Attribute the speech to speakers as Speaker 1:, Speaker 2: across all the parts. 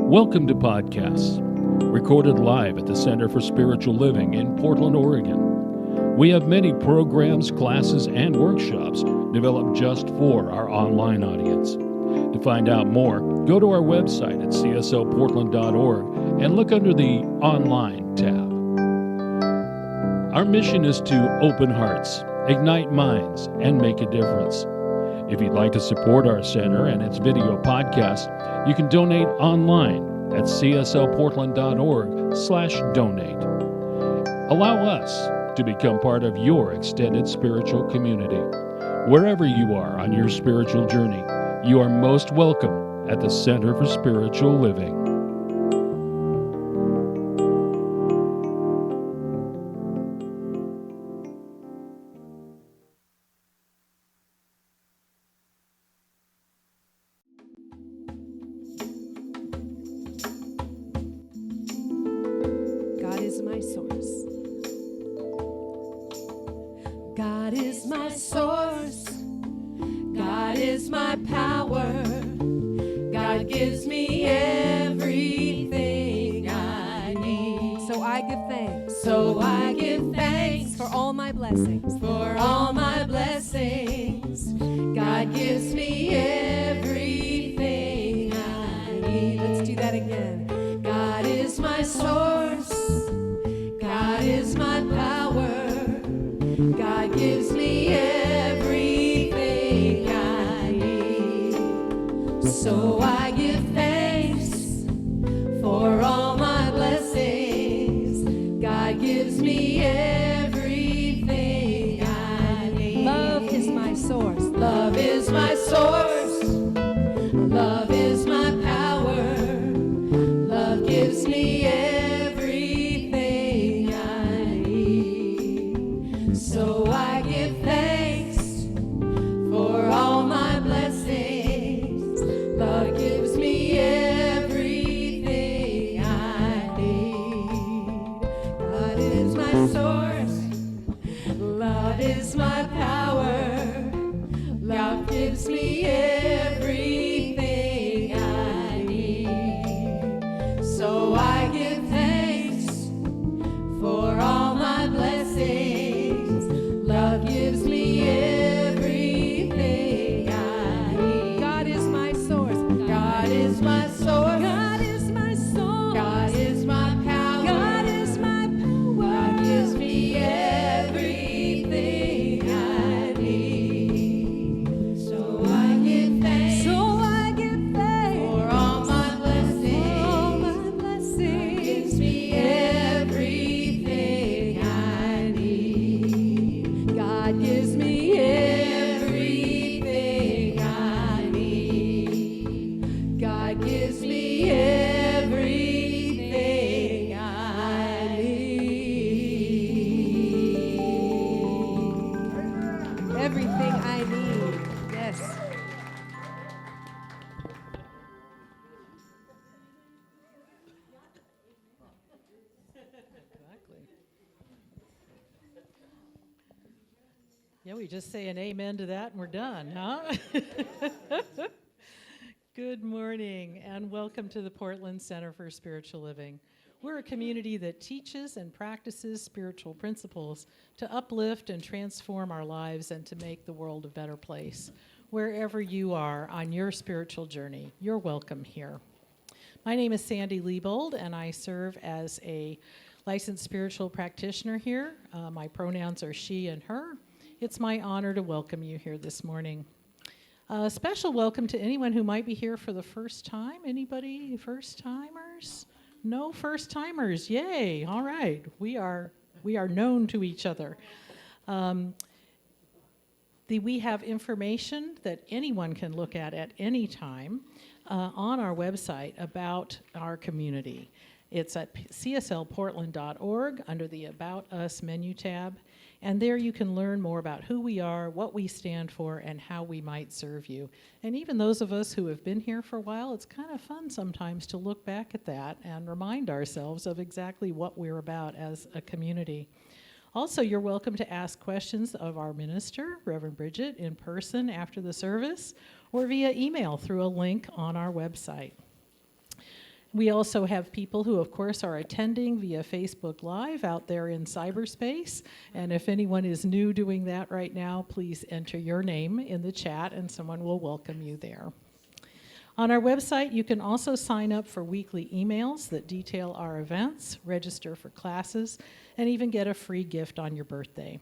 Speaker 1: Welcome to Podcasts, recorded live at the Center for Spiritual Living in Portland, Oregon. We have many programs, classes, and workshops developed just for our online audience. To find out more, go to our website at cslportland.org and look under the Online tab. Our mission is to open hearts, ignite minds, and make a difference. If you'd like to support our center and its video podcast, you can donate online at cslportland.org/donate. Allow us to become part of your extended spiritual community. Wherever you are on your spiritual journey, you are most welcome at the Center for Spiritual Living.
Speaker 2: God is my source. God is my source. God is my power. God gives me everything I need.
Speaker 3: So I give thanks.
Speaker 2: So I give thanks
Speaker 3: For all my blessings.
Speaker 2: for all my blessings. God gives me everything I need.
Speaker 3: Let's do that again.
Speaker 2: God is my source. God is my power. God gives me everything I need. So I give thanks for all my blessings. God gives me everything I need.
Speaker 3: Love is my source.
Speaker 2: Love is my source. Love is my power. Love gives me everything I need. So I give thanks for all my blessings. Love gives me everything I need. God is my source. Love is my power. Love gives me everything I need. So I give thanks for all my blessings. Love gives me everything I need.
Speaker 3: God is my source.
Speaker 2: God is my source.
Speaker 3: God is my source.
Speaker 2: God is my power.
Speaker 3: God is my
Speaker 2: God
Speaker 3: power.
Speaker 2: gives me everything I need. So I give thanks
Speaker 3: So I give thanks
Speaker 2: for all my
Speaker 3: for
Speaker 2: blessings.
Speaker 3: all my
Speaker 2: God
Speaker 3: blessings.
Speaker 2: gives me everything I need. God gives me everything I need. God gives me everything I need.
Speaker 3: Everything I need. Yes.
Speaker 4: Yeah, we just say an amen to that and we're done, huh? Good morning and welcome to the Portland Center for Spiritual Living. We're a community that teaches and practices spiritual principles to uplift and transform our lives and to make the world a better place. Wherever you are on your spiritual journey, you're welcome here. My name is Sandy Liebold and I serve as a licensed spiritual practitioner here. My pronouns are she and her. It's my honor to welcome you here this morning. A special welcome to anyone who might be here for the first time. Anybody first timers? No first timers. Yay. All right. We are known to each other. We have information that anyone can look at any time on our website about our community. It's at cslportland.org under the About Us menu tab. And there you can learn more about who we are, what we stand for, and how we might serve you. And even those of us who have been here for a while, it's kind of fun sometimes to look back at that and remind ourselves of exactly what we're about as a community. Also, you're welcome to ask questions of our minister, Reverend Bridget, in person after the service, or via email through a link on our website. We also have people who, of course, are attending via Facebook Live out there in cyberspace. And if anyone is new doing that right now, please enter your name in the chat and someone will welcome you there. On our website, you can also sign up for weekly emails that detail our events, register for classes, and even get a free gift on your birthday.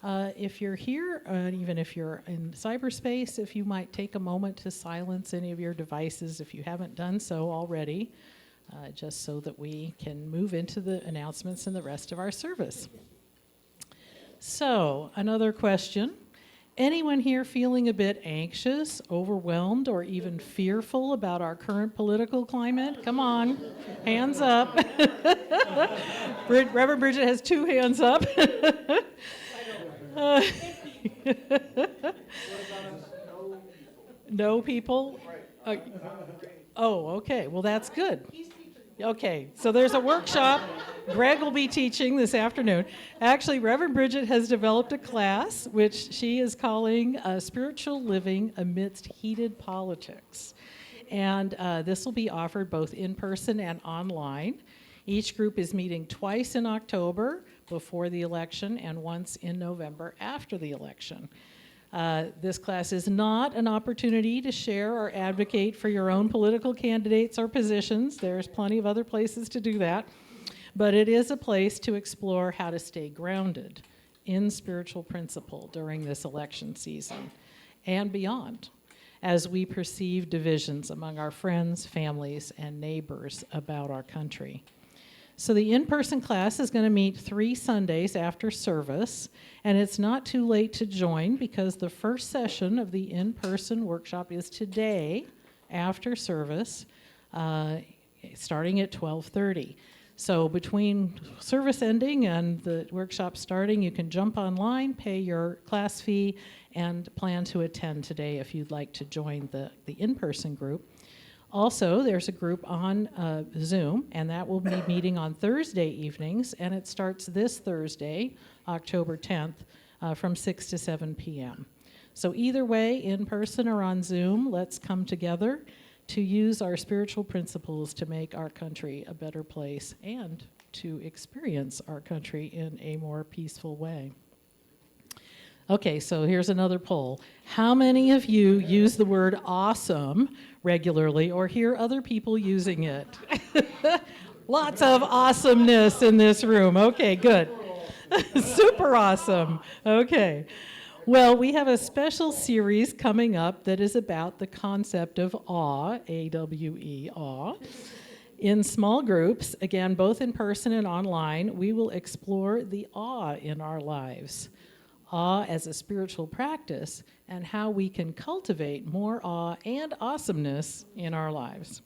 Speaker 4: If you're here, even if you're in cyberspace, if you might take a moment to silence any of your devices if you haven't done so already, just so that we can move into the announcements and the rest of our service. So, another question. Anyone here feeling a bit anxious, overwhelmed, or even fearful about our current political climate? Come on, hands up. Reverend Bridget has 2 hands up. No people? Oh, okay. Well, that's good. Okay, so there's a workshop. Greg will be teaching this afternoon. Actually, Reverend Bridget has developed a class which she is calling Spiritual Living Amidst Heated Politics. And this will be offered both in person and online. Each group is meeting twice in October before the election and once in November after the election. This class is not an opportunity to share or advocate for your own political candidates or positions. There's plenty of other places to do that. But it is a place to explore how to stay grounded in spiritual principle during this election season and beyond, as we perceive divisions among our friends, families, and neighbors about our country. So the in-person class is going to meet 3 Sundays after service, and it's not too late to join because the first session of the in-person workshop is today after service, starting at 12:30. So between service ending and the workshop starting, you can jump online, pay your class fee, and plan to attend today if you'd like to join the in-person group. Also, there's a group on Zoom, and that will be meeting on Thursday evenings, and it starts this Thursday, October 10th, from 6 to 7 p.m. So either way, in person or on Zoom, let's come together to use our spiritual principles to make our country a better place and to experience our country in a more peaceful way. Okay, so here's another poll. How many of you use the word awesome regularly or hear other people using it? Lots of awesomeness in this room. Okay, good. Super awesome. Okay. Well, we have a special series coming up that is about the concept of awe, A-W-E, awe. In small groups, again, both in person and online, we will explore the awe in our lives. Awe as a spiritual practice and how we can cultivate more awe and awesomeness in our lives.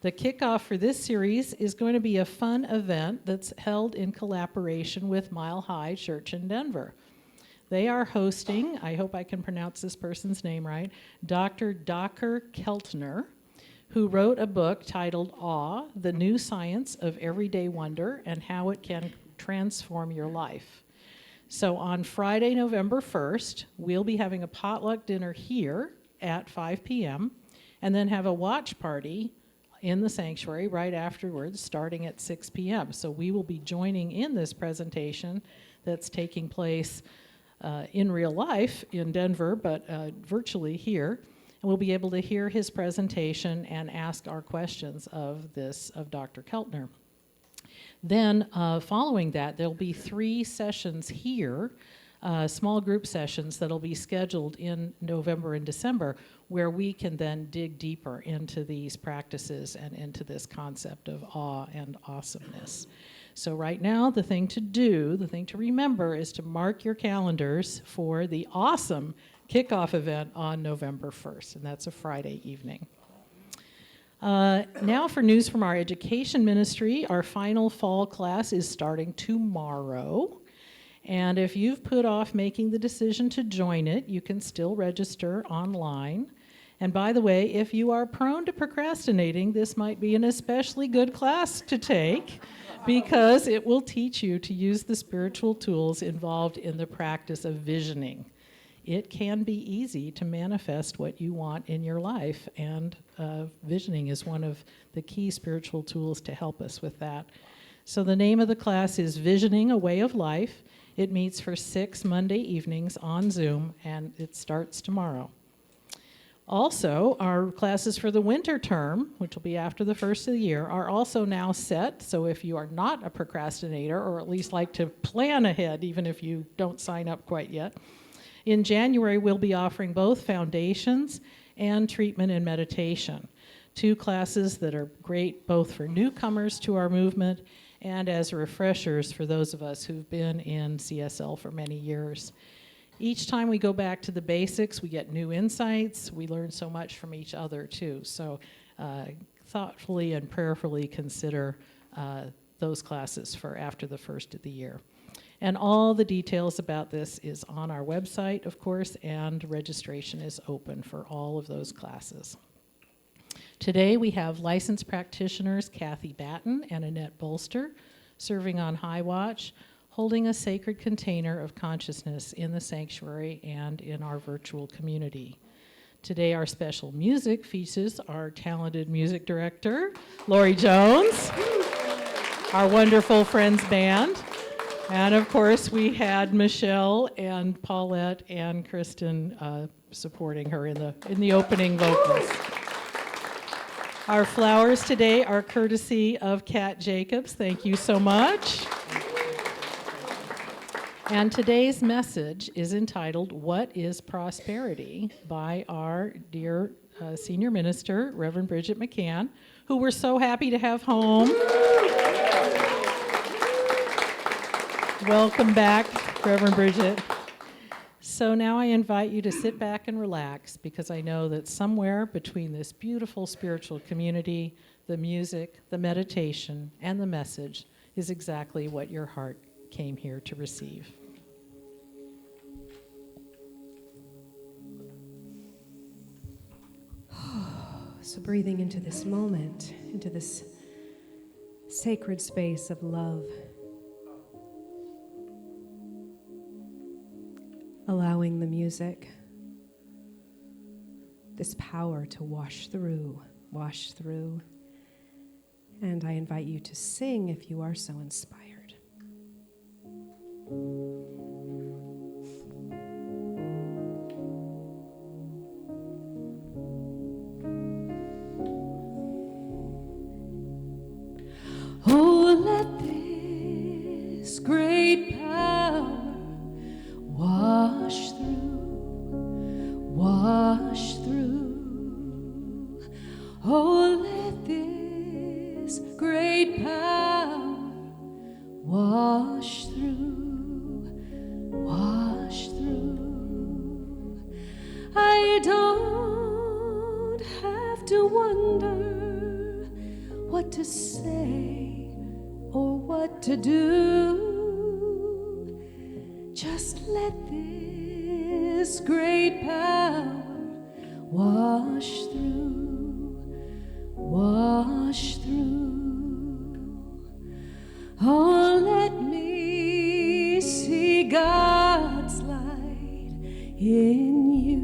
Speaker 4: The kickoff for this series is going to be a fun event that's held in collaboration with Mile High Church in Denver. They are hosting, I hope I can pronounce this person's name right, Dr. Dacher Keltner, who wrote a book titled Awe, The New Science of Everyday Wonder and How It Can Transform Your Life. So on Friday, November 1st, we'll be having a potluck dinner here at 5 p.m. and then have a watch party in the sanctuary right afterwards, starting at 6 p.m. So we will be joining in this presentation that's taking place in real life in Denver, but virtually here. And we'll be able to hear his presentation and ask our questions of Dr. Keltner. Then following that, there'll be 3 sessions here, small group sessions that'll be scheduled in November and December, where we can then dig deeper into these practices and into this concept of awe and awesomeness. So right now, the thing to remember is to mark your calendars for the awesome kickoff event on November 1st, and that's a Friday evening. Now for news from our education ministry. Our final fall class is starting tomorrow. And if you've put off making the decision to join it, you can still register online. And by the way, if you are prone to procrastinating, this might be an especially good class to take because it will teach you to use the spiritual tools involved in the practice of visioning it can be easy to manifest what you want in your life, and visioning is one of the key spiritual tools to help us with that. So the name of the class is Visioning a Way of Life. It meets for 6 Monday evenings on Zoom, and it starts tomorrow. Also, our classes for the winter term, which will be after the first of the year, are also now set. So if you are not a procrastinator, or at least like to plan ahead, even if you don't sign up quite yet, in January we'll be offering both foundations and treatment and meditation, 2 classes that are great both for newcomers to our movement and as refreshers for those of us who've been in CSL for many years. Each time we go back to the basics, we get new insights. We learn so much from each other, too. So thoughtfully and prayerfully consider those classes for after the first of the year. And all the details about this is on our website, of course, and registration is open for all of those classes. Today we have licensed practitioners Kathy Batten and Annette Bolster serving on High Watch, holding a sacred container of consciousness in the sanctuary and in our virtual community. Today, our special music features our talented music director, Lauri Jones, our wonderful Friends Band, and of course, we had Michelle and Paulette and Kristen supporting her in the opening vocals. Our flowers today are courtesy of Kat Jacobs. Thank you so much. And today's message is entitled, What is Prosperity? By our dear senior minister, Reverend Bridget McCann, who we're so happy to have home. Welcome back, Reverend Bridget. So now I invite you to sit back and relax, because I know that somewhere between this beautiful spiritual community, the music, the meditation, and the message is exactly what your heart came here to receive.
Speaker 3: So breathing into this moment, into this sacred space of love, allowing the music, this power to wash through, and I invite you to sing if you are so inspired. Oh, let this great power wash through. Oh, let this great power wash through. I don't have to wonder what to say or what to do. Just let this great power wash through. Oh, let me see God's light in you.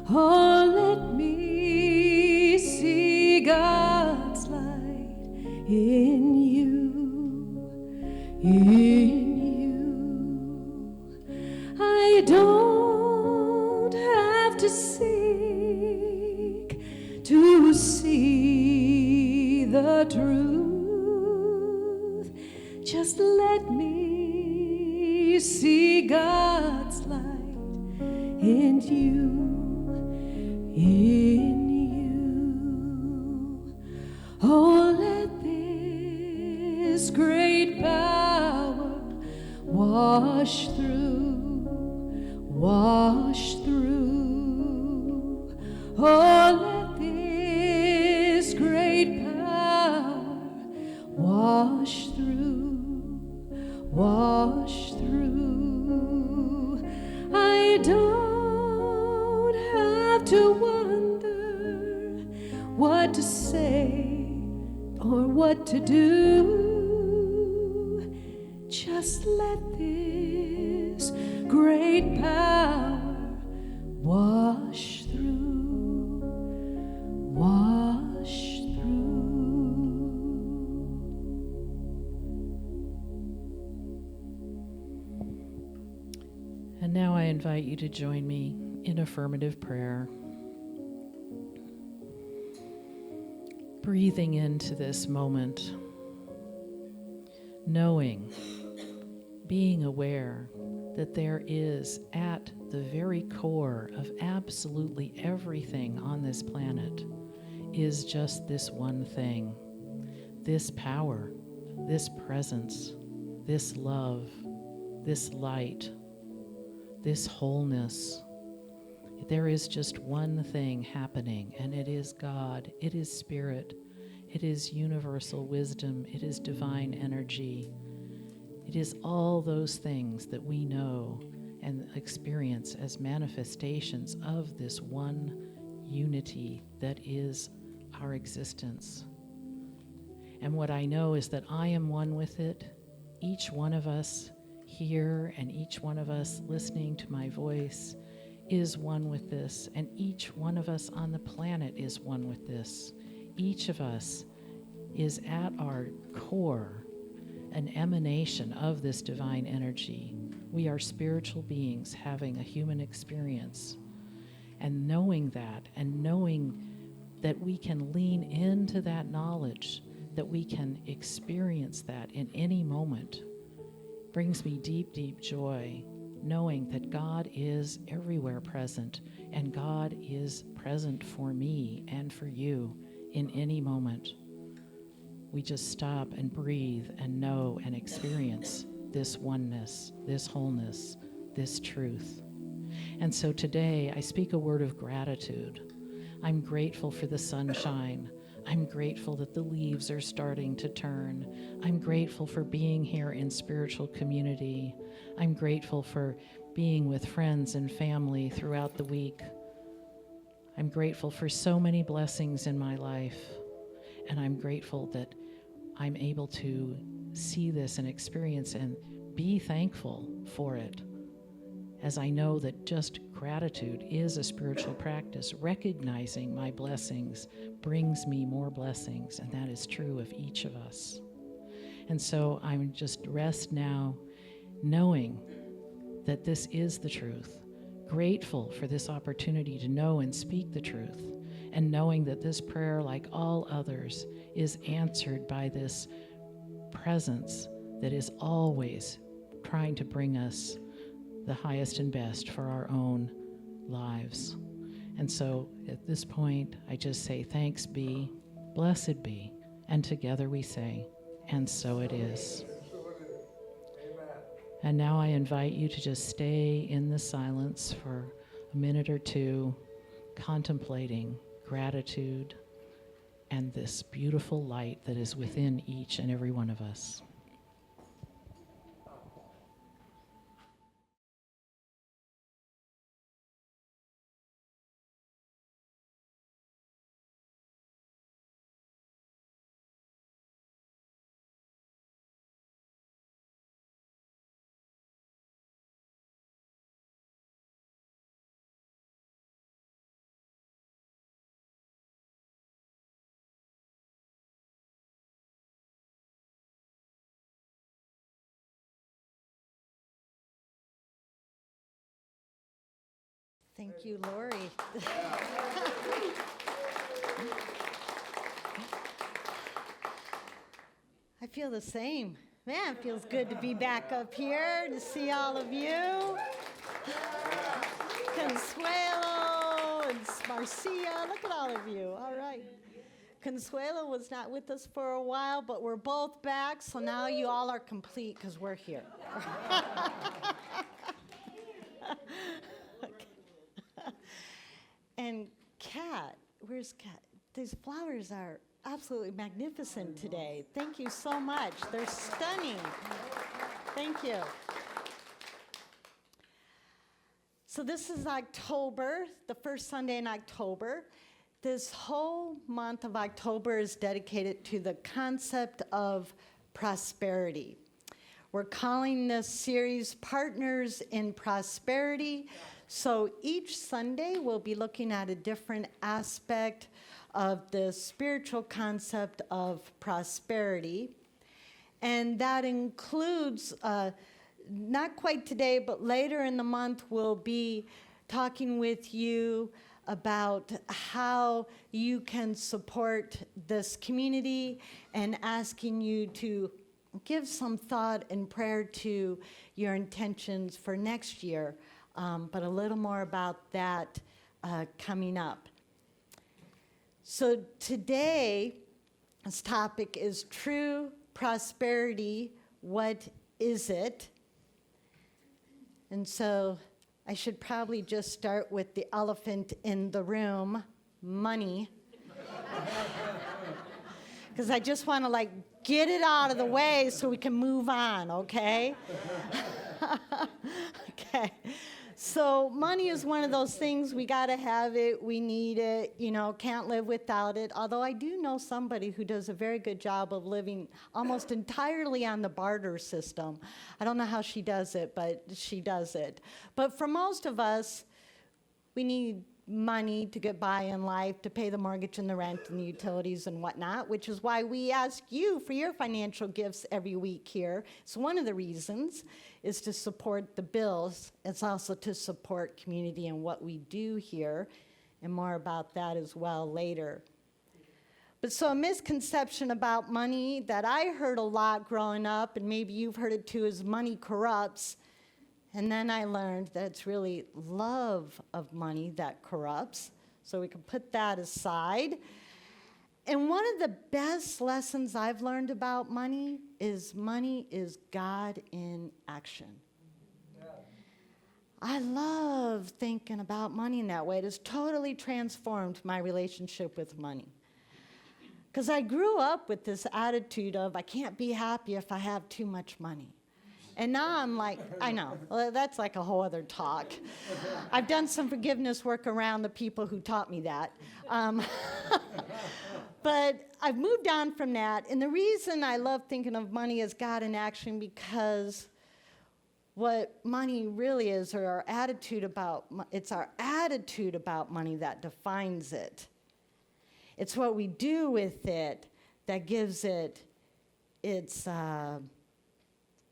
Speaker 3: Oh, let me see God's light in you. I don't have to seek to see the truth. Just let me see God's light in you. Oh, let this great power wash through. Oh, let this great power wash through. I don't have to wonder what to say or what to do. Just let this great power wash through, wash through.
Speaker 4: And now I invite you to join me in affirmative prayer. Breathing into this moment, knowing, being aware that there is at the very core of absolutely everything on this planet is just this one thing, this power, this presence, this love, this light, this wholeness. There is just one thing happening, and it is God, it is Spirit, it is universal wisdom, it is divine energy. It is all those things that we know and experience as manifestations of this one unity that is our existence. And what I know is that I am one with it. Each one of us here and each one of us listening to my voice is one with this, and each one of us on the planet is one with this. Each of us is at our core an emanation of this divine energy. We are spiritual beings having a human experience. And knowing that, and knowing that we can lean into that knowledge, that we can experience that in any moment, brings me deep, deep joy, knowing that God is everywhere present, and God is present for me and for you in any moment. We just stop and breathe and know and experience this oneness, this wholeness, this truth. And so today I speak a word of gratitude. I'm grateful for the sunshine. I'm grateful that the leaves are starting to turn. I'm grateful for being here in spiritual community. I'm grateful for being with friends and family throughout the week. I'm grateful for so many blessings in my life. And I'm grateful that I'm able to see this and experience and be thankful for it, as I know that just gratitude is a spiritual practice. Recognizing my blessings brings me more blessings, and that is true of each of us. And so I'm just rest now, knowing that this is the truth, grateful for this opportunity to know and speak the truth, and knowing that this prayer, like all others, is answered by this presence that is always trying to bring us the highest and best for our own lives. And so at this point, I just say, thanks be, blessed be, and together we say, and so it is. And now I invite you to just stay in the silence for a minute or two, contemplating gratitude and this beautiful light that is within each and every one of us.
Speaker 5: Thank you, Lauri. I feel the same. Man, it feels good to be back up here, to see all of you. Consuelo and Marcia, look at all of you. All right. Consuelo was not with us for a while, but we're both back, so now you all are complete because we're here. And Kat, where's Kat? These flowers are absolutely magnificent today. Thank you so much. They're stunning. Thank you. So this is October, the first Sunday in October. This whole month of October is dedicated to the concept of prosperity. We're calling this series Partners in Prosperity. So each Sunday we'll be looking at a different aspect of the spiritual concept of prosperity. And that includes, not quite today, but later in the month, we'll be talking with you about how you can support this community and asking you to give some thought and prayer to your intentions for next year. But a little more about that coming up. So today's topic is true prosperity. What is it? And so I should probably just start with the elephant in the room, money. Because I just want to get it out of the way so we can move on, okay? Okay. So money is one of those things, we got to have it, we need it, can't live without it. Although I do know somebody who does a very good job of living almost entirely on the barter system. I don't know how she does it, but she does it. But for most of us, we need money to get by in life, to pay the mortgage and the rent and the utilities and whatnot, which is why we ask you for your financial gifts every week here. So one of the reasons is to support the bills. It's also to support community and what we do here, and more about that as well later. But so a misconception about money that I heard a lot growing up, and maybe you've heard it too, is money corrupts. And then I learned that it's really love of money that corrupts. So we can put that aside. And one of the best lessons I've learned about money is God in action. Yeah. I love thinking about money in that way. It has totally transformed my relationship with money. Because I grew up with this attitude of I can't be happy if I have too much money. And now I'm like, I know, well, that's like a whole other talk. I've done some forgiveness work around the people who taught me that. But I've moved on from that. And the reason I love thinking of money as God in action, because what money really is, or our attitude about, it's our attitude about money that defines it. It's what we do with it that gives it its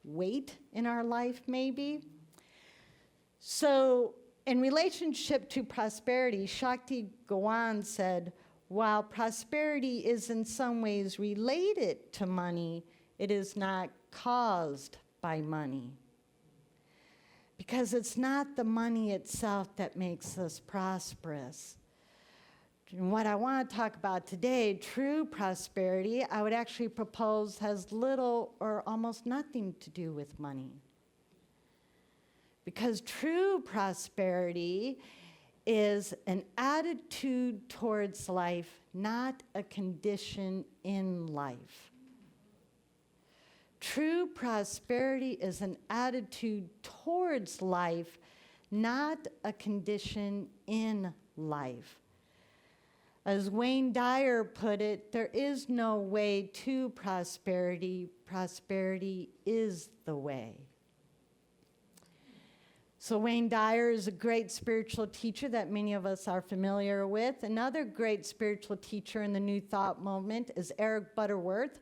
Speaker 5: weight in our life, maybe. So in relationship to prosperity, Shakti Gawan said, while prosperity is in some ways related to money, it is not caused by money. Because it's not the money itself that makes us prosperous. And what I want to talk about today, true prosperity, I would actually propose has little or almost nothing to do with money. Because true prosperity is an attitude towards life, not a condition in life. True prosperity is an attitude towards life, not a condition in life. As Wayne Dyer put it, there is no way to prosperity. Prosperity is the way. So Wayne Dyer is a great spiritual teacher that many of us are familiar with. Another great spiritual teacher in the New Thought movement is Eric Butterworth,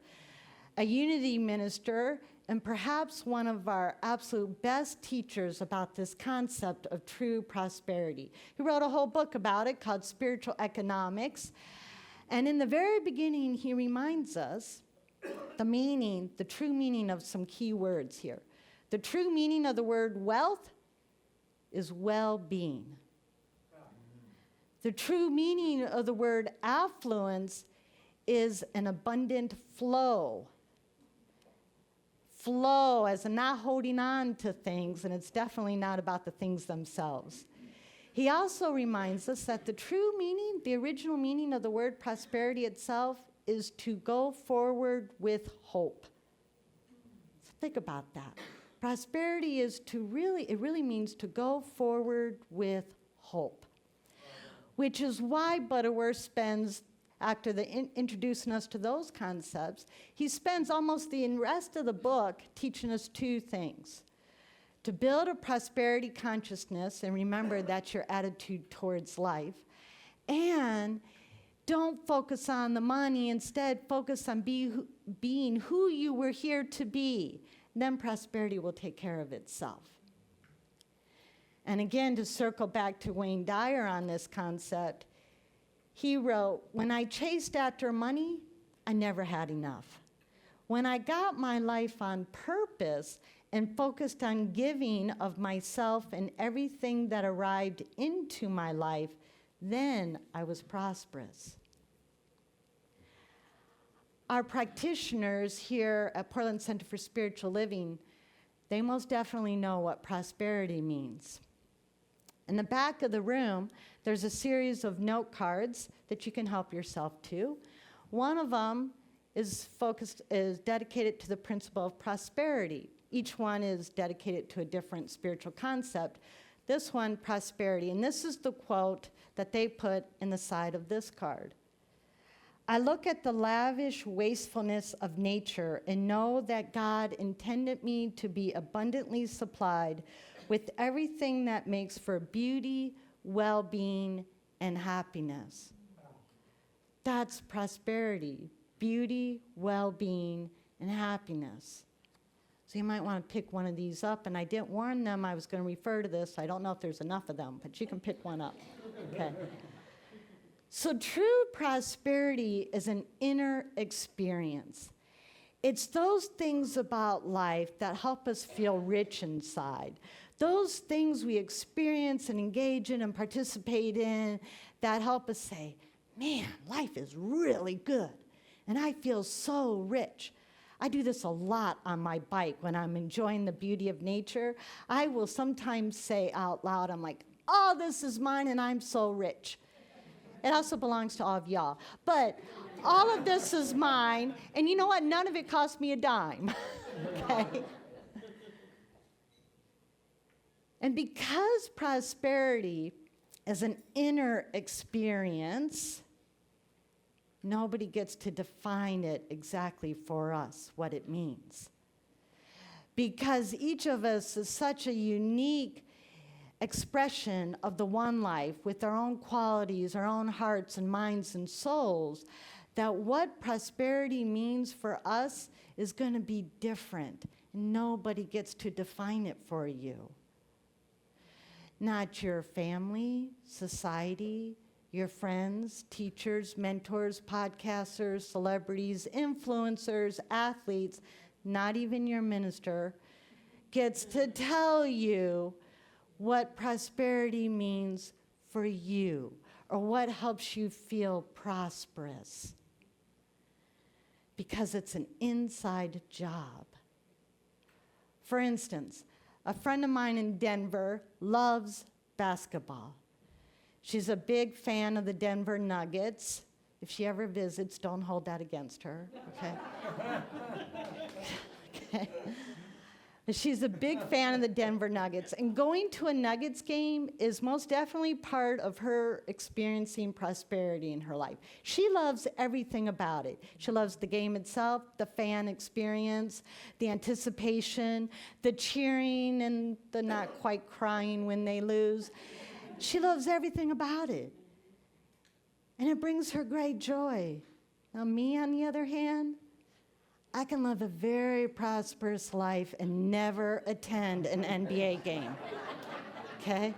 Speaker 5: a unity minister and perhaps one of our absolute best teachers about this concept of true prosperity. He wrote a whole book about it called Spiritual Economics. And in the very beginning, he reminds us the true meaning of some key words here. The true meaning of the word wealth is well-being. The true meaning of the word affluence is an abundant flow. Flow as in not holding on to things, and it's definitely not about the things themselves. He also reminds us that the true meaning, the original meaning of the word prosperity itself is to go forward with hope. So think about that. Prosperity is it really means to go forward with hope, which is why Butterworth spends after introducing us to those concepts, he spends almost the rest of the book teaching us two things. To build a prosperity consciousness, and remember that's your attitude towards life, and don't focus on the money, instead focus on being who you were here to be. Then prosperity will take care of itself. And again, to circle back to Wayne Dyer on this concept, he wrote, "When I chased after money, I never had enough. When I got my life on purpose and focused on giving of myself and everything that arrived into my life, then I was prosperous." Our practitioners here at Portland Center for Spiritual Living, they most definitely know what prosperity means. In the back of the room, there's a series of note cards that you can help yourself to. One of them is dedicated to the principle of prosperity. Each one is dedicated to a different spiritual concept. This one, prosperity, and this is the quote that they put in the side of this card. "I look at the lavish wastefulness of nature and know that God intended me to be abundantly supplied with everything that makes for beauty, well-being, and happiness." That's prosperity, beauty, well-being, and happiness. So you might want to pick one of these up, and I didn't warn them I was going to refer to this. I don't know if there's enough of them, but you can pick one up. Okay. So true prosperity is an inner experience. It's those things about life that help us feel rich inside. Those things we experience and engage in and participate in that help us say, "Man, life is really good, and I feel so rich." I do this a lot on my bike when I'm enjoying the beauty of nature. I will sometimes say out loud, I'm like, "Oh, this is mine, and I'm so rich." It also belongs to all of y'all. But all of this is mine, and you know what? None of it cost me a dime. Okay? And because prosperity is an inner experience, nobody gets to define it exactly for us, what it means. Because each of us is such a unique expression of the one life with our own qualities, our own hearts and minds and souls, that what prosperity means for us is going to be different. Nobody gets to define it for you. Not your family, society, your friends, teachers, mentors, podcasters, celebrities, influencers, athletes, not even your minister, gets to tell you what prosperity means for you or what helps you feel prosperous. Because it's an inside job. For instance, a friend of mine in Denver loves basketball. She's a big fan of the Denver Nuggets. If she ever visits, don't hold that against her, okay? Okay. She's a big fan of the Denver Nuggets, and going to a Nuggets game is most definitely part of her experiencing prosperity in her life. She loves everything about it. She loves the game itself, the fan experience, the anticipation, the cheering, and the not quite crying when they lose. She loves everything about it, and it brings her great joy. Now, me, on the other hand, I can live a very prosperous life and never attend an NBA game, okay?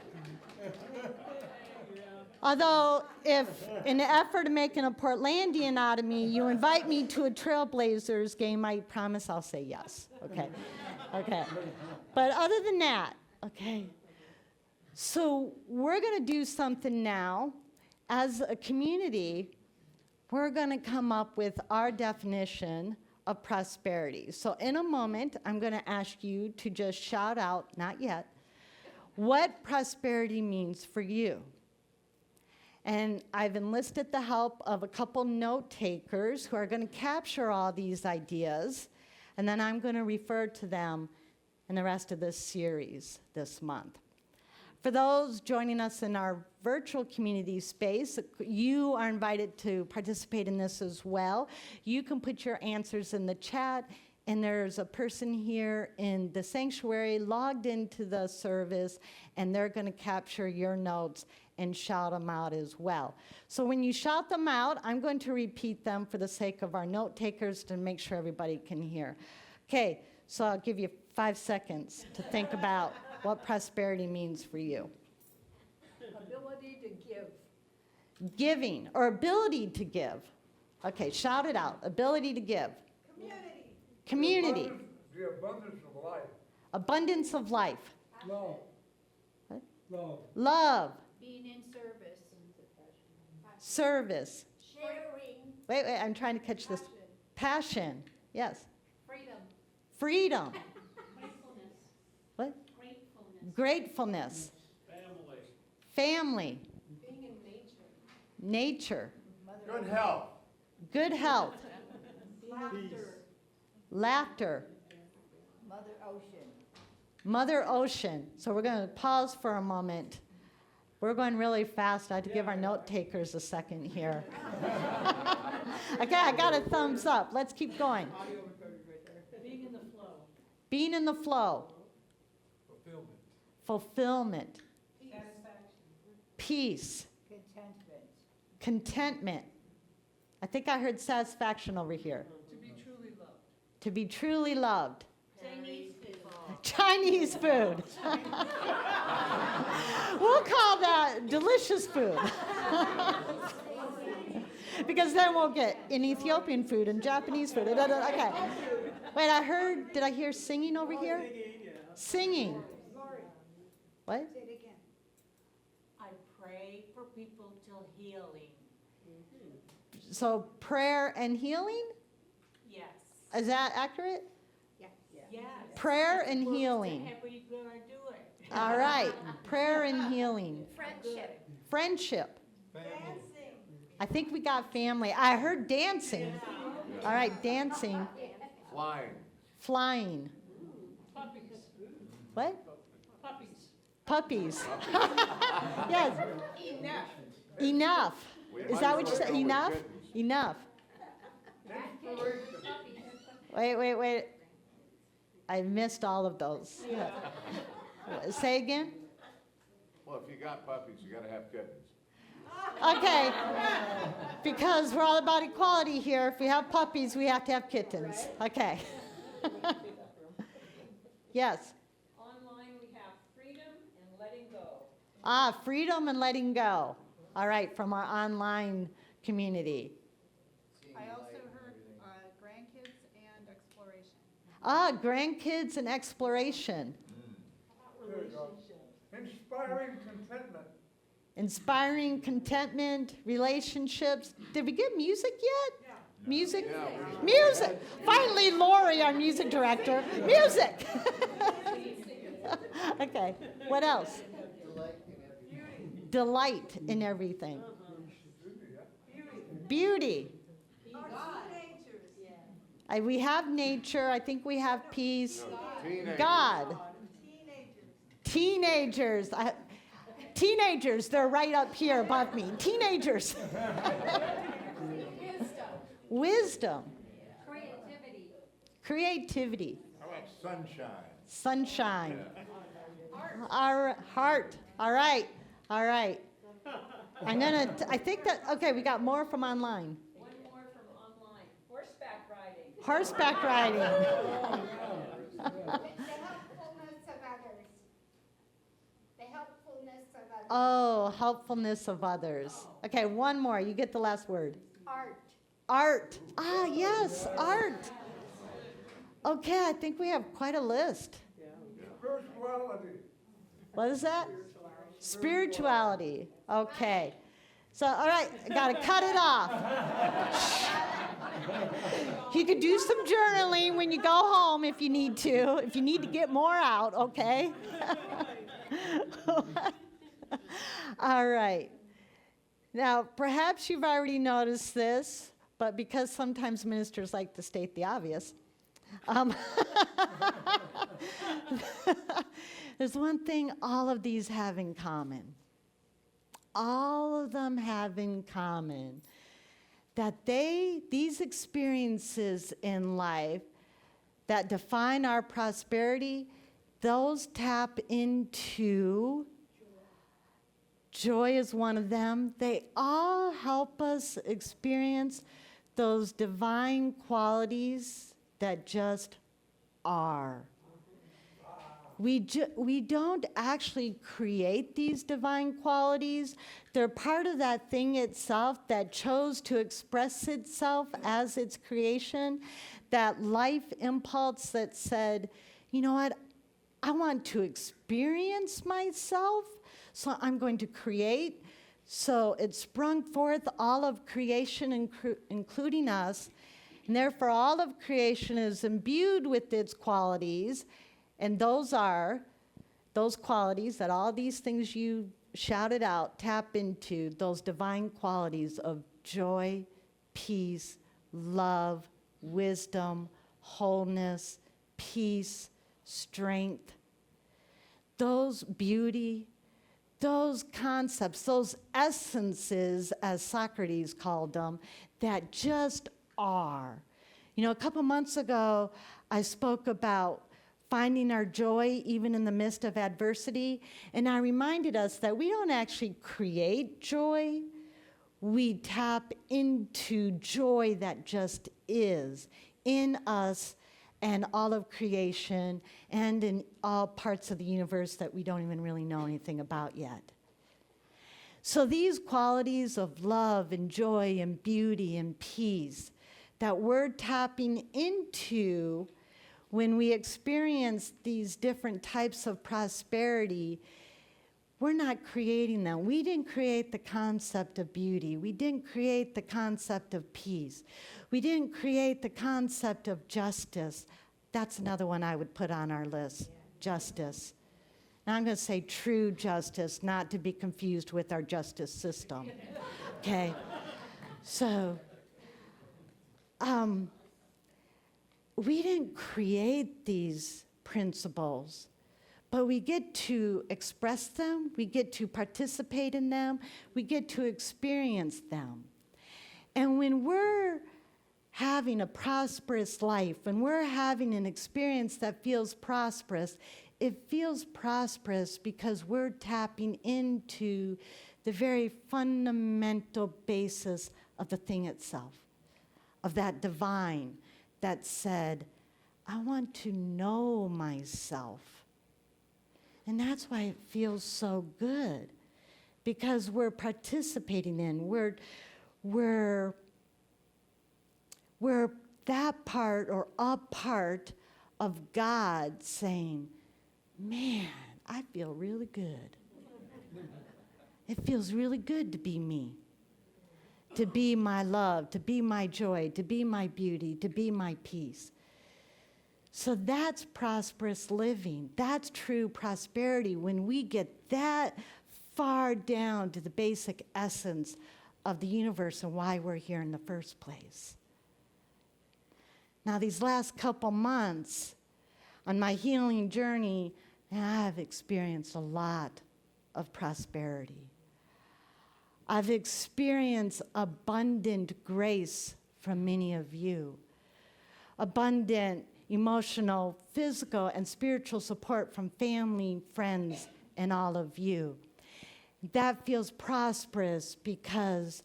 Speaker 5: Although, if in the effort of making a Portlandian out of me, you invite me to a Trailblazers game, I promise I'll say yes, okay? Okay. But other than that, okay? So we're going to do something now. As a community, we're going to come up with our definition of prosperity. So in a moment, I'm going to ask you to just shout out, not yet, what prosperity means for you. And I've enlisted the help of a couple note takers who are going to capture all these ideas, and then I'm going to refer to them in the rest of this series this month. For those joining us in our virtual community space, you are invited to participate in this as well. You can put your answers in the chat, and there's a person here in the sanctuary logged into the service, and they're going to capture your notes and shout them out as well. So when you shout them out, I'm going to repeat them for the sake of our note takers to make sure everybody can hear. Okay, so I'll give you 5 seconds to think about what prosperity means for you.
Speaker 6: Ability to give.
Speaker 5: Giving, or ability to give. Okay, shout it out. Ability to give. Community.
Speaker 7: The abundance of life.
Speaker 5: Abundance of life.
Speaker 7: Love.
Speaker 5: What?
Speaker 7: Love.
Speaker 5: Love.
Speaker 6: Being in service.
Speaker 5: Service.
Speaker 6: Sharing.
Speaker 5: Wait, I'm trying to catch this. Passion. Yes.
Speaker 6: Freedom.
Speaker 5: Freedom.
Speaker 6: Gratefulness.
Speaker 5: What?
Speaker 6: Gratefulness.
Speaker 5: Gratefulness. Family.
Speaker 6: Being in nature.
Speaker 5: Nature.
Speaker 7: Good health.
Speaker 5: Good health.
Speaker 6: Laughter.
Speaker 5: Laughter.
Speaker 6: Mother Ocean.
Speaker 5: Mother Ocean. So we're going to pause for a moment. We're going really fast. I have to give our note takers a second here. Okay, I got a thumbs up. Let's keep going.
Speaker 4: Being in the flow.
Speaker 5: Being in the flow.
Speaker 7: Fulfillment.
Speaker 5: Fulfillment.
Speaker 4: Satisfaction.
Speaker 5: Peace.
Speaker 6: Contentment.
Speaker 5: Contentment. I think I heard satisfaction over here.
Speaker 4: To be truly loved.
Speaker 5: To be truly loved.
Speaker 6: Chinese food.
Speaker 5: Chinese food. We'll call that delicious food. Because then we'll get in Ethiopian food and Japanese food. Okay. Wait, did I hear singing over here? Singing. What?
Speaker 6: Say it again.
Speaker 8: I pray for people till healing.
Speaker 5: So prayer and healing?
Speaker 8: Yes.
Speaker 5: Is that accurate?
Speaker 8: Yes.
Speaker 5: Prayer and
Speaker 8: We're
Speaker 5: healing.
Speaker 8: Every gonna do it.
Speaker 5: All right. Prayer and healing.
Speaker 6: Friendship.
Speaker 5: Friendship.
Speaker 7: Family.
Speaker 5: I think we got family. I heard dancing. All right, dancing.
Speaker 7: Flying.
Speaker 5: Flying.
Speaker 4: Puppies.
Speaker 5: What?
Speaker 4: Puppies.
Speaker 5: Puppies. Yes. Enough. Is that what you said? Enough? Enough. Wait. I missed all of those. Say again?
Speaker 7: Well, if you got puppies, you gotta have kittens.
Speaker 5: Okay. Because we're all about equality here. If we have puppies, we have to have kittens. Okay. Yes.
Speaker 8: Online we have freedom and letting go.
Speaker 5: Freedom and letting go. All right, from our online community.
Speaker 9: I also heard grandkids and exploration.
Speaker 5: Grandkids and exploration.
Speaker 7: There you go. Inspiring contentment.
Speaker 5: Inspiring contentment, relationships. Did we get music yet? Music? Music. Finally, Lauri, our music director. Music. Okay. What else? Delight in everything. Beauty. We have nature. I think we have peace. God. Teenagers. Teenagers, they're right up here above me. Teenagers. Wisdom. Creativity.
Speaker 7: How about sunshine?
Speaker 5: Sunshine. Our heart. All right. I think that, okay, we got more from online.
Speaker 8: One more from online. Horseback riding.
Speaker 5: Horseback riding.
Speaker 6: The helpfulness of others.
Speaker 5: Oh, helpfulness of others. Okay, one more. You get the last word. Art. Yes, art. Okay, I think we have quite a list.
Speaker 7: Spirituality.
Speaker 5: What is that? Spirituality. Okay. So, all right, I got to cut it off. You could do some journaling when you go home if you need to get more out, okay? All right. Now, perhaps you've already noticed this, but because sometimes ministers like to state the obvious, There's one thing all of these have in common. All of them have in common that these experiences in life that define our prosperity, those tap into joy is one of them. They all help us experience those divine qualities that just are. We don't actually create these divine qualities. They're part of that thing itself that chose to express itself as its creation, that life impulse that said, you know what, I want to experience myself, so I'm going to create. So it sprung forth all of creation, including us, and therefore all of creation is imbued with its qualities. And those are those qualities that all these things you shouted out tap into, those divine qualities of joy, peace, love, wisdom, wholeness, peace, strength. Those beauty, those concepts, those essences, as Socrates called them, that just are. You know, a couple months ago, I spoke about finding our joy even in the midst of adversity. And I reminded us that we don't actually create joy. We tap into joy that just is in us and all of creation and in all parts of the universe that we don't even really know anything about yet. So these qualities of love and joy and beauty and peace that we're tapping into when we experience these different types of prosperity, we're not creating them. We didn't create the concept of beauty. We didn't create the concept of peace. We didn't create the concept of justice. That's another one I would put on our list, justice. Now I'm going to say true justice, not to be confused with our justice system. Okay? So, we didn't create these principles, but we get to express them, we get to participate in them, we get to experience them. And when we're having a prosperous life, when we're having an experience that feels prosperous, it feels prosperous because we're tapping into the very fundamental basis of the thing itself, of that divine that said, I want to know myself. And that's why it feels so good, because we're participating in, we're that part or a part of God saying, man, I feel really good. It feels really good to be me. To be my love, to be my joy, to be my beauty, to be my peace. So that's prosperous living. That's true prosperity when we get that far down to the basic essence of the universe and why we're here in the first place. Now, these last couple months on my healing journey, I've experienced a lot of prosperity. I've experienced abundant grace from many of you, abundant emotional, physical, and spiritual support from family, friends, and all of you. That feels prosperous because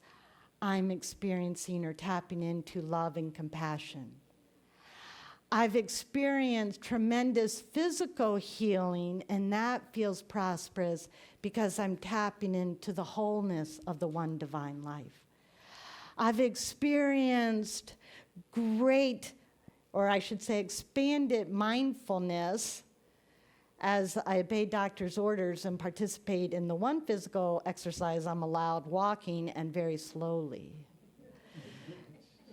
Speaker 5: I'm experiencing or tapping into love and compassion. I've experienced tremendous physical healing, and that feels prosperous because I'm tapping into the wholeness of the one divine life. I've experienced great, or I should say expanded mindfulness as I obey doctor's orders and participate in the one physical exercise I'm allowed, walking, and very slowly.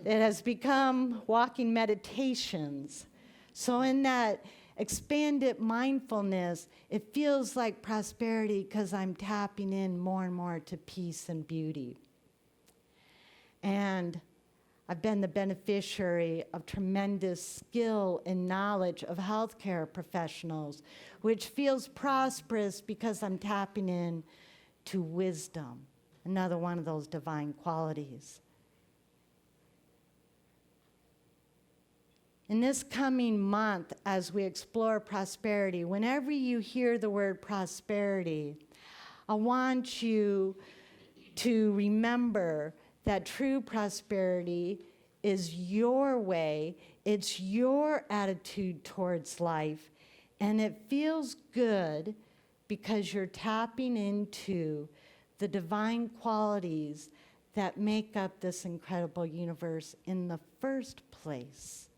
Speaker 5: It has become walking meditations. So in that expanded mindfulness, it feels like prosperity because I'm tapping in more and more to peace and beauty. And I've been the beneficiary of tremendous skill and knowledge of healthcare professionals, which feels prosperous because I'm tapping in to wisdom, another one of those divine qualities. In this coming month, as we explore prosperity, whenever you hear the word prosperity, I want you to remember that true prosperity is your way, it's your attitude towards life, and it feels good because you're tapping into the divine qualities that make up this incredible universe in the first place.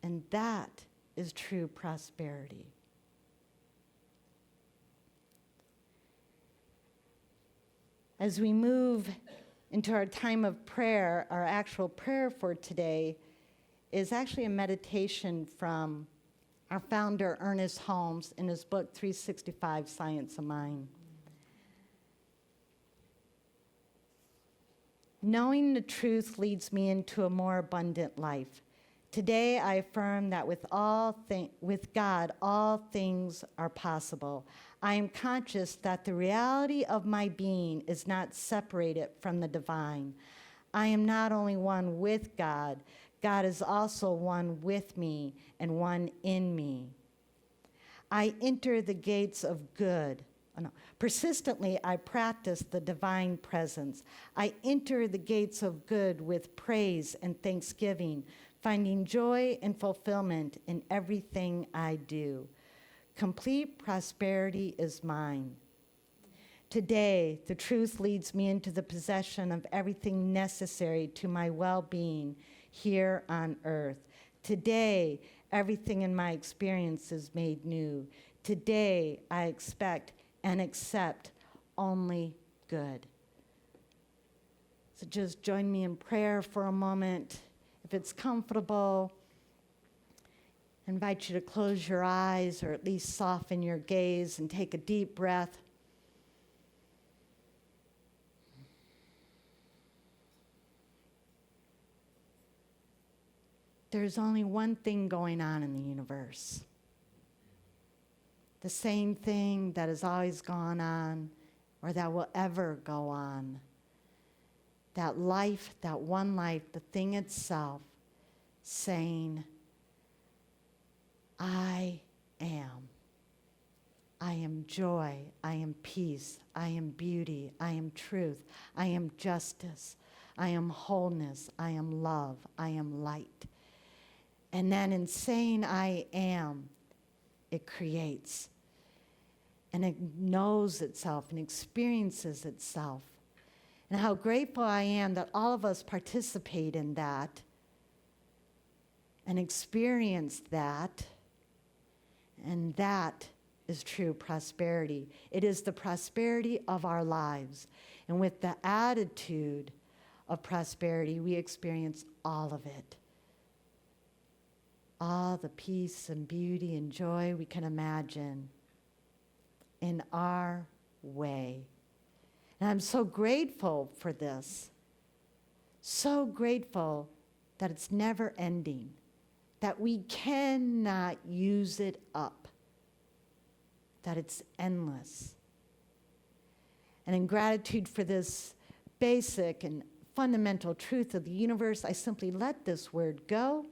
Speaker 5: And that is true prosperity. As we move into our time of prayer, our actual prayer for today is actually a meditation from our founder, Ernest Holmes, in his book, 365 Science of Mind. Knowing the truth leads me into a more abundant life. Today, I affirm that with God, all things are possible. I am conscious that the reality of my being is not separated from the divine. I am not only one with God, God is also one with me and one in me. I enter the gates of good. Persistently, I practice the divine presence. I enter the gates of good with praise and thanksgiving, finding joy and fulfillment in everything I do. Complete prosperity is mine. Today, the truth leads me into the possession of everything necessary to my well-being here on earth. Today, everything in my experience is made new. Today, I expect and accept only good. So just join me in prayer for a moment. If it's comfortable, I invite you to close your eyes or at least soften your gaze and take a deep breath. There's only one thing going on in the universe. The same thing that has always gone on or that will ever go on. That life, that one life, the thing itself, saying, I am. I am joy, I am peace, I am beauty, I am truth, I am justice, I am wholeness, I am love, I am light. And then in saying I am, it creates. And it knows itself and experiences itself. And how grateful I am that all of us participate in that and experience that. And that is true prosperity. It is the prosperity of our lives. And with the attitude of prosperity, we experience all of it. All the peace and beauty and joy we can imagine in our way. And I'm so grateful for this. So grateful that it's never ending, that we cannot use it up, that it's endless. And in gratitude for this basic and fundamental truth of the universe, I simply let this word go,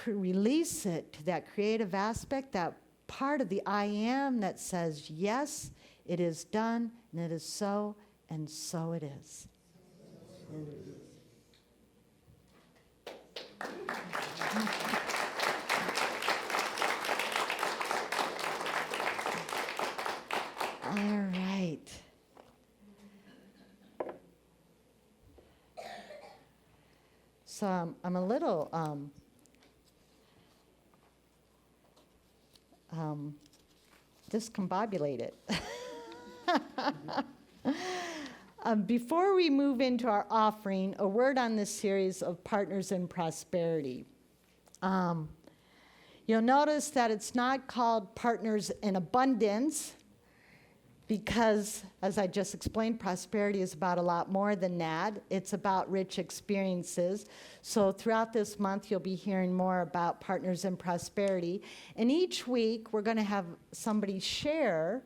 Speaker 5: release it to that creative aspect, that part of the I am that says, yes, it is done, and it is so, and so it is. All right. So I'm a little discombobulated. Before we move into our offering, a word on this series of Partners in Prosperity. You'll notice that it's not called Partners in Abundance. because, as I just explained, prosperity is about a lot more than that. It's about rich experiences. So throughout this month, you'll be hearing more about Partners in Prosperity. And each week, we're going to have somebody share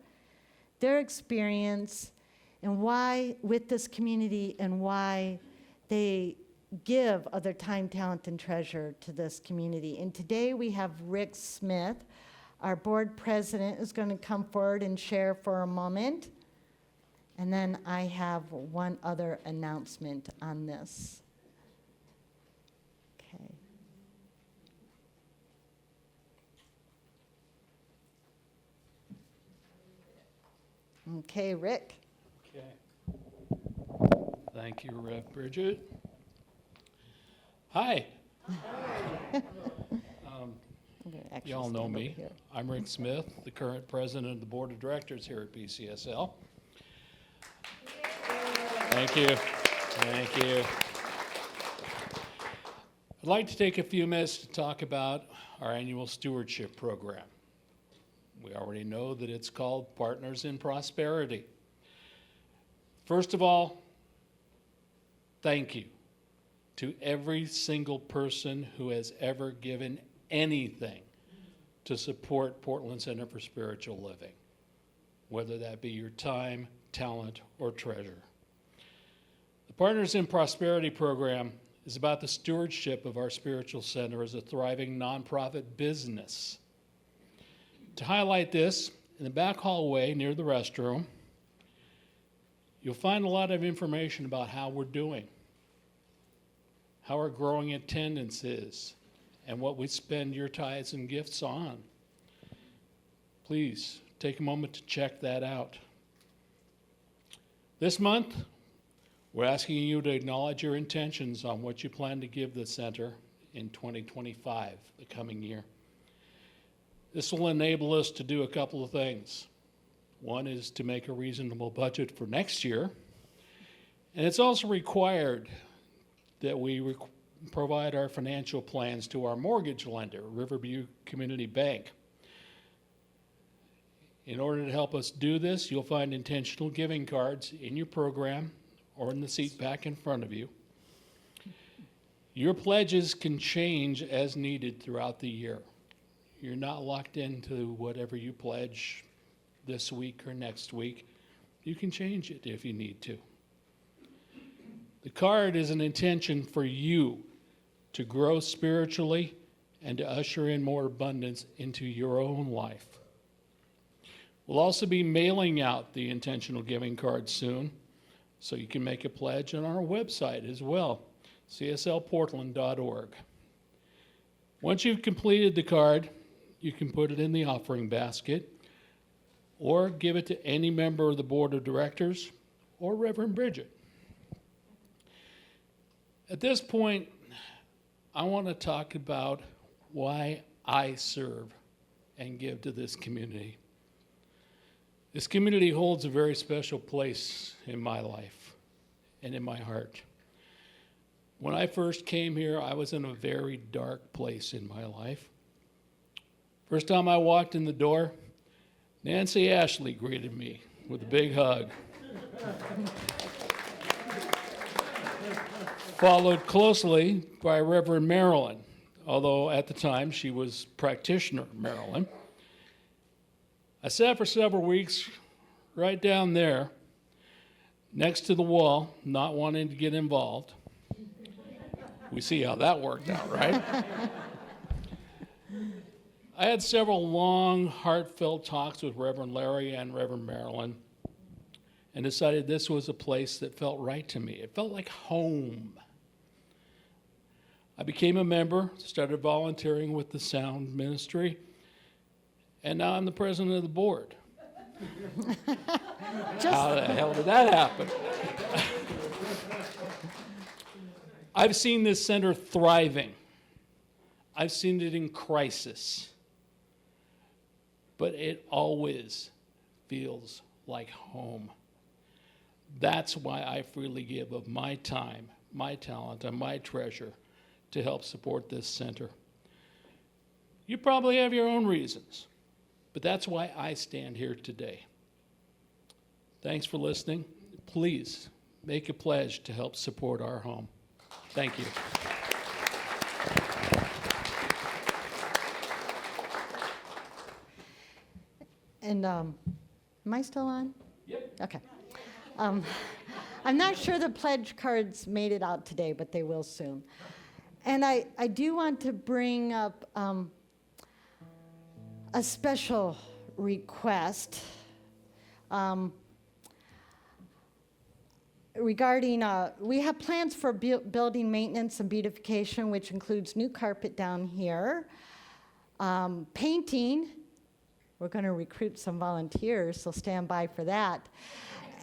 Speaker 5: their experience and why with this community and why they give of their time, talent, and treasure to this community. And today we have Rick Smith. Our board president is going to come forward and share for a moment. And then I have one other announcement on this. Okay. Okay, Rick.
Speaker 1: Okay. Thank you, Rev. Bridget. Hi. You all know me. I'm Rick Smith, the current president of the board of directors here at BCSL. Thank you. Thank you. I'd like to take a few minutes to talk about our annual stewardship program. We already know that it's called Partners in Prosperity. First of all, thank you to every single person who has ever given anything to support Portland Center for Spiritual Living, whether that be your time, talent, or treasure. The Partners in Prosperity program is about the stewardship of our spiritual center as a thriving nonprofit business. To highlight this, in the back hallway near the restroom, you'll find a lot of information about how we're doing, how our growing attendance is, and what we spend your tithes and gifts on. Please take a moment to check that out. This month, we're asking you to acknowledge your intentions on what you plan to give the center in 2025, the coming year. This will enable us to do a couple of things. One is to make a reasonable budget for next year, and it's also required that we provide our financial plans to our mortgage lender, Riverview Community Bank. In order to help us do this, you'll find intentional giving cards in your program or in the seat back in front of you. Your pledges can change as needed throughout the year. You're not locked into whatever you pledge this week or next week. You can change it if you need to. The card is an intention for you to grow spiritually and to usher in more abundance into your own life. We'll also be mailing out the intentional giving card soon, so you can make a pledge on our website as well, cslportland.org. Once you've completed the card, you can put it in the offering basket or give it to any member of the board of directors or Reverend Bridget. At this point, I want to talk about why I serve and give to this community. This community holds a very special place in my life and in my heart. When I first came here, I was in a very dark place in my life. First time I walked in the door, Nancy Ashley greeted me with a big hug. Followed closely by Reverend Marilyn, although at the time she was practitioner Marilyn. I sat for several weeks right down there next to the wall, not wanting to get involved. We see how that worked out, right? I had several long, heartfelt talks with Reverend Lauri and Reverend Marilyn and decided this was a place that felt right to me. It felt like home. I became a member, started volunteering with the sound ministry, and now I'm the president of the board. How the hell did that happen? I've seen this center thriving. I've seen it in crisis. But it always feels like home. That's why I freely give of my time, my talent, and my treasure to help support this center. You probably have your own reasons, but that's why I stand here today. Thanks for listening. Please make a pledge to help support our home. Thank you.
Speaker 5: And am I still on? Yep. Okay. I'm not sure the pledge cards made it out today, but they will soon. And I do want to bring up a special request regarding, we have plans for building maintenance and beautification, which includes new carpet down here, painting. We're going to recruit some volunteers, so stand by for that.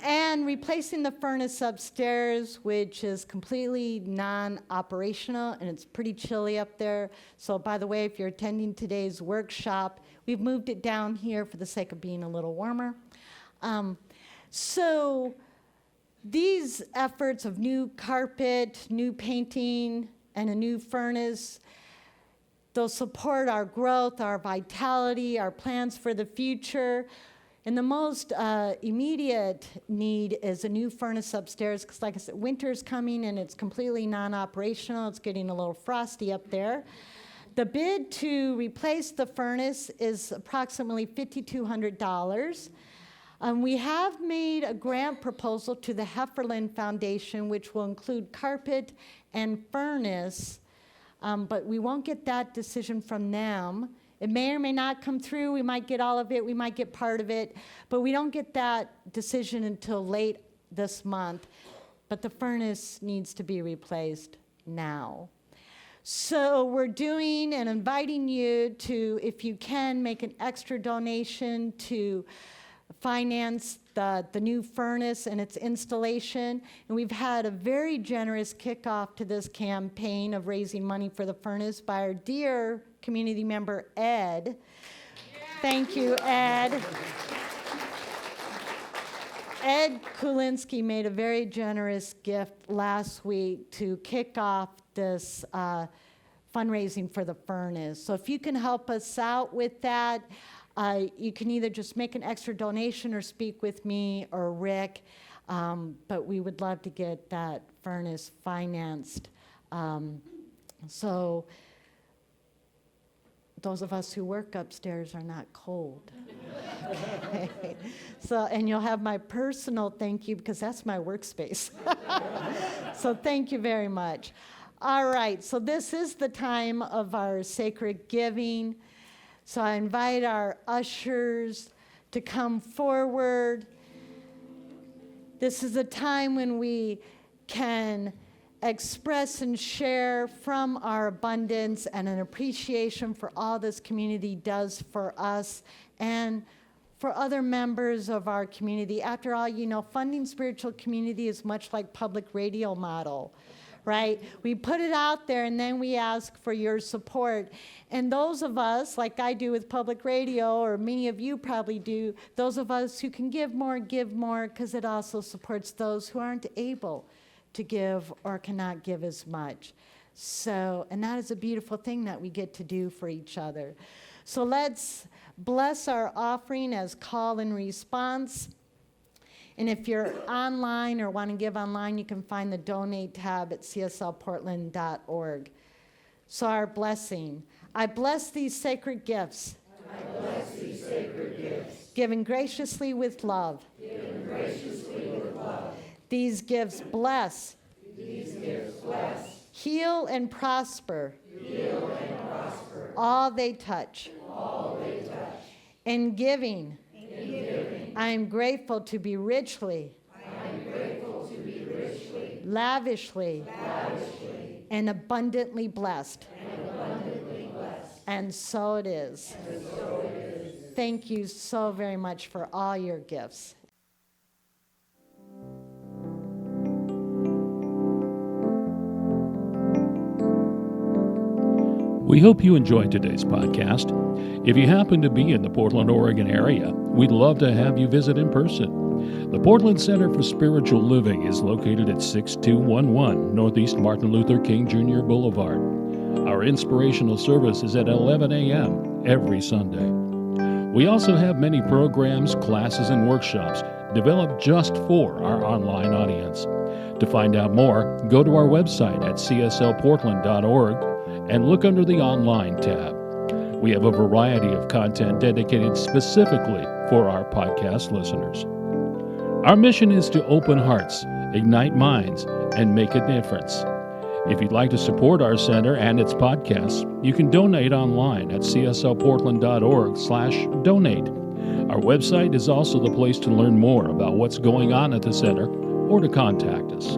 Speaker 5: And replacing the furnace upstairs, which is completely non-operational, and it's pretty chilly up there. So by the way, if you're attending today's workshop, we've moved it down here for the sake of being a little warmer. So these efforts of new carpet, new painting, and a new furnace, they'll support our growth, our vitality, our plans for the future. And the most immediate need is a new furnace upstairs, because like I said, winter's coming and it's completely non-operational. It's getting a little frosty up there. The bid to replace the furnace is approximately $5,200. We have made a grant proposal to the Hefferland Foundation, which will include carpet and furnace. But we won't get that decision from them. It may or may not come through. We might get all of it. We might get part of it. But we don't get that decision until late this month. But the furnace needs to be replaced now. So we're doing and inviting you to, if you can, make an extra donation to finance the new furnace and its installation. And we've had a very generous kickoff to this campaign of raising money for the furnace by our dear community member, Ed. Yeah. Thank you, Ed. Ed Kulinski made a very generous gift last week to kick off this fundraising for the furnace. So if you can help us out with that, you can either just make an extra donation or speak with me or Rick, but we would love to get that furnace financed. So those of us who work upstairs are not cold. Okay. So, and you'll have my personal thank you, because that's my workspace. So thank you very much. All right, so this is the time of our sacred giving. So I invite our ushers to come forward. This is a time when we can express and share from our abundance and an appreciation for all this community does for us and for other members of our community. After all, you know, funding spiritual community is much like public radio model. Right? We put it out there and then we ask for your support. And those of us, like I do with public radio, or many of you probably do, those of us who can give more, because it also supports those who aren't able to give or cannot give as much. So, and that is a beautiful thing that we get to do for each other. So let's bless our offering as call and response. And if you're online or want to give online, you can find the donate tab at cslportland.org. So our blessing. I bless these sacred gifts.
Speaker 2: I bless these sacred gifts.
Speaker 5: Given graciously with love.
Speaker 2: Given graciously with love.
Speaker 5: These gifts bless.
Speaker 2: These gifts bless.
Speaker 5: Heal and prosper.
Speaker 2: Heal and prosper.
Speaker 5: All they touch.
Speaker 2: All they touch.
Speaker 5: In giving.
Speaker 2: In giving.
Speaker 5: I am grateful to be richly.
Speaker 2: I am grateful to be richly.
Speaker 5: Lavishly.
Speaker 2: Lavishly.
Speaker 5: And abundantly blessed.
Speaker 2: And abundantly blessed.
Speaker 5: And so it is.
Speaker 2: And so it is.
Speaker 5: Thank you so very much for all your gifts.
Speaker 1: We hope you enjoyed today's podcast. If you happen to be in the Portland, Oregon area, we'd love to have you visit in person. The Portland Center for Spiritual Living is located at 6211 Northeast Martin Luther King Jr. Boulevard. Our inspirational service is at 11 a.m. every Sunday. We also have many programs, classes, and workshops developed just for our online audience. To find out more, go to our website at cslportland.org and look under the Online tab. We have a variety of content dedicated specifically for our podcast listeners. Our mission is to open hearts, ignite minds, and make a difference. If you'd like to support our center and its podcasts, you can donate online at cslportland.org/donate. Our website is also the place to learn more about what's going on at the center or to contact us.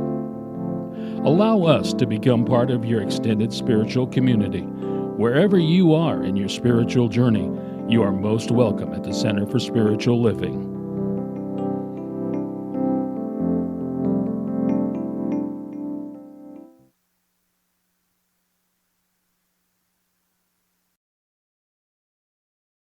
Speaker 1: Allow us to become part of your extended spiritual community. Wherever you are in your spiritual journey, you are most welcome at the Center for Spiritual Living.